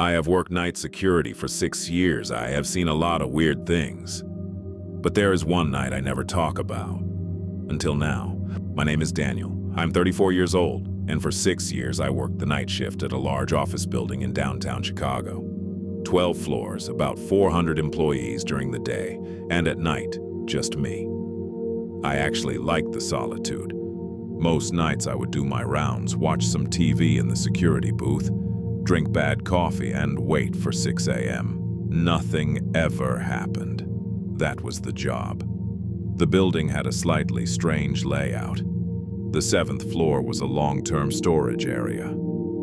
I have worked night security for 6 years. I have seen a lot of weird things. But there is one night I never talk about. Until now. My name is Daniel. I'm 34 years old, and for 6 years I worked the night shift at a large office building in downtown Chicago. 12 floors, about 400 employees during the day, and at night, just me. I actually liked the solitude. Most nights I would do my rounds, watch some TV in the security booth, drink bad coffee, and wait for 6 a.m. Nothing ever happened. That was the job. The building had a slightly strange layout. The 7th floor was a long-term storage area.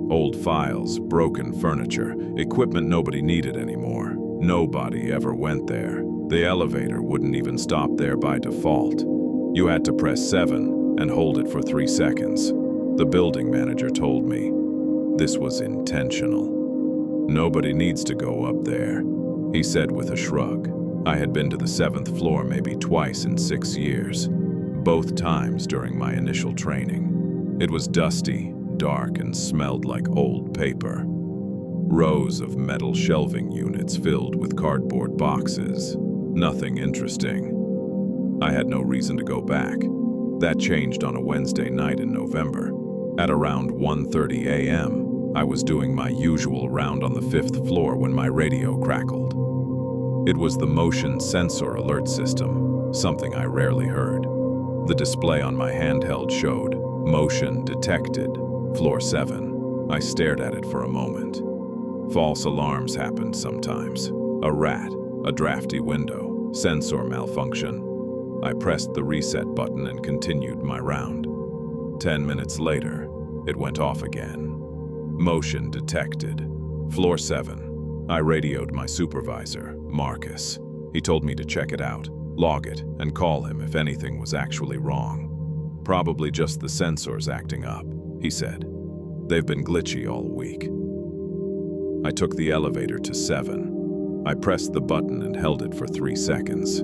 Old files, broken furniture, equipment nobody needed anymore. Nobody ever went there. The elevator wouldn't even stop there by default. You had to press 7 and hold it for 3 seconds. The building manager told me this was intentional. Nobody needs to go up there, he said with a shrug. I had been to the 7th floor maybe twice in 6 years, both times during my initial training. It was dusty, dark, and smelled like old paper. Rows of metal shelving units filled with cardboard boxes. Nothing interesting. I had no reason to go back. That changed on a Wednesday night in November. At around 1:30 a.m., I was doing my usual round on the 5th floor when my radio crackled. It was the motion sensor alert system, something I rarely heard. The display on my handheld showed, motion detected, floor 7. I stared at it for a moment. False alarms happened sometimes. A rat, a drafty window, sensor malfunction. I pressed the reset button and continued my round. 10 minutes later, it went off again. Motion detected. Floor 7. I radioed my supervisor, Marcus. He told me to check it out, log it, and call him if anything was actually wrong. Probably just the sensors acting up, he said. They've been glitchy all week. I took the elevator to 7. I pressed the button and held it for 3 seconds,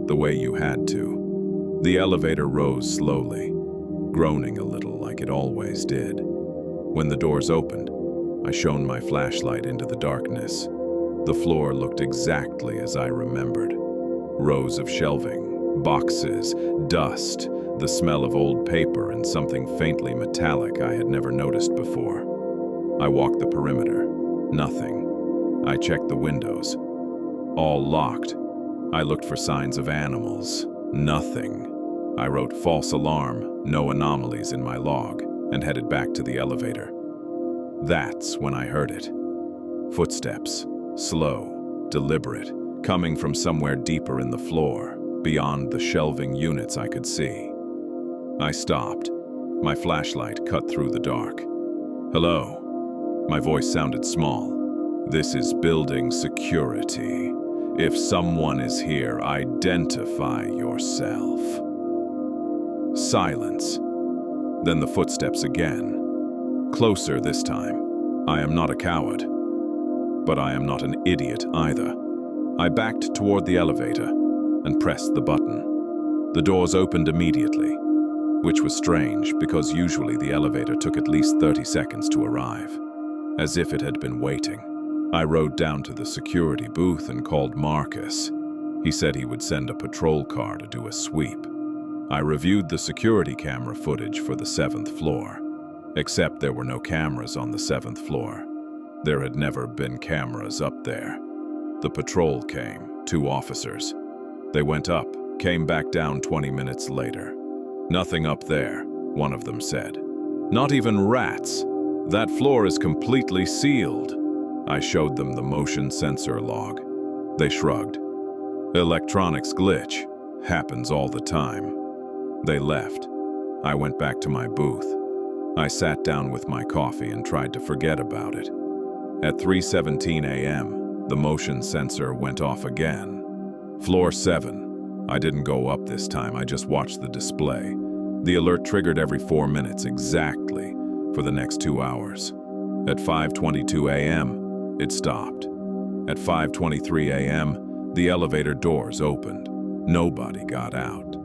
the way you had to. The elevator rose slowly, groaning a little like it always did. When the doors opened, I shone my flashlight into the darkness. The floor looked exactly as I remembered. Rows of shelving, boxes, dust, the smell of old paper, and something faintly metallic I had never noticed before. I walked the perimeter. Nothing. I checked the windows. All locked. I looked for signs of animals. Nothing. I wrote false alarm, no anomalies in my log, and headed back to the elevator. That's when I heard it. Footsteps, slow, deliberate, coming from somewhere deeper in the floor, beyond the shelving units I could see. I stopped. My flashlight cut through the dark. Hello. My voice sounded small. This is building security. If someone is here, identify yourself. Silence. Then the footsteps again. Closer this time. I am not a coward, but I am not an idiot either. I backed toward the elevator and pressed the button. The doors opened immediately, which was strange because usually the elevator took at least 30 seconds to arrive, as if it had been waiting. I rode down to the security booth and called Marcus. He said he would send a patrol car to do a sweep. I reviewed the security camera footage for the 7th floor, except there were no cameras on the 7th floor. There had never been cameras up there. The patrol came, 2 officers. They went up, came back down 20 minutes later. Nothing up there, one of them said. Not even rats. That floor is completely sealed. I showed them the motion sensor log. They shrugged. Electronics glitch. Happens all the time. They left. I went back to my booth. I sat down with my coffee and tried to forget about it. At 3:17 a.m., the motion sensor went off again. Floor 7. I didn't go up this time, I just watched the display. The alert triggered every 4 minutes exactly for the next 2 hours. At 5:22 a.m., it stopped. At 5:23 a.m., the elevator doors opened. Nobody got out.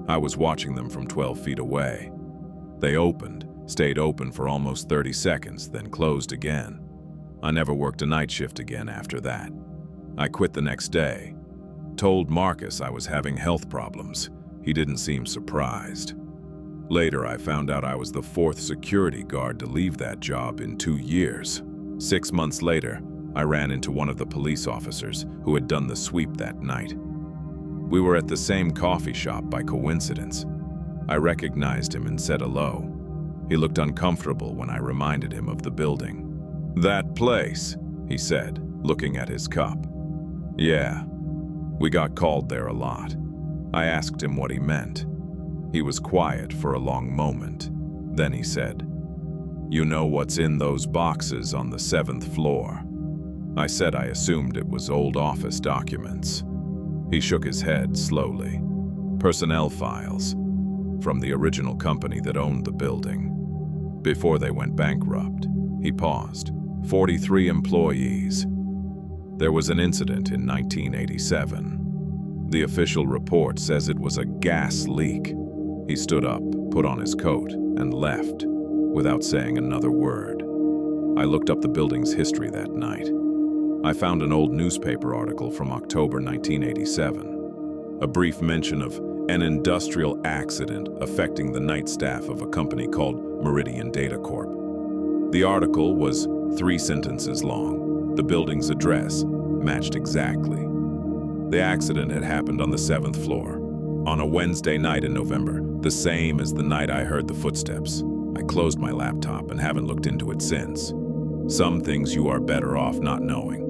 I was watching them from 12 feet away. They opened, stayed open for almost 30 seconds, then closed again. I never worked a night shift again after that. I quit the next day. Told Marcus I was having health problems. He didn't seem surprised. Later, I found out I was the fourth security guard to leave that job in 2 years. 6 months later, I ran into one of the police officers who had done the sweep that night. We were at the same coffee shop by coincidence. I recognized him and said hello. He looked uncomfortable when I reminded him of the building. "That place," he said, looking at his cup. "Yeah, we got called there a lot." I asked him what he meant. He was quiet for a long moment. Then he said, "You know what's in those boxes on the 7th floor?" I said I assumed it was old office documents. He shook his head slowly. "Personnel files from the original company that owned the building. Before they went bankrupt." He paused. 43 employees. There was an incident in 1987. The official report says it was a gas leak. He stood up, put on his coat, and left, without saying another word. I looked up the building's history that night. I found an old newspaper article from October 1987. A brief mention of an industrial accident affecting the night staff of a company called Meridian Data Corp. The article was 3 sentences long. The building's address matched exactly. The accident had happened on the 7th floor, on a Wednesday night in November, the same as the night I heard the footsteps. I closed my laptop and haven't looked into it since. Some things you are better off not knowing.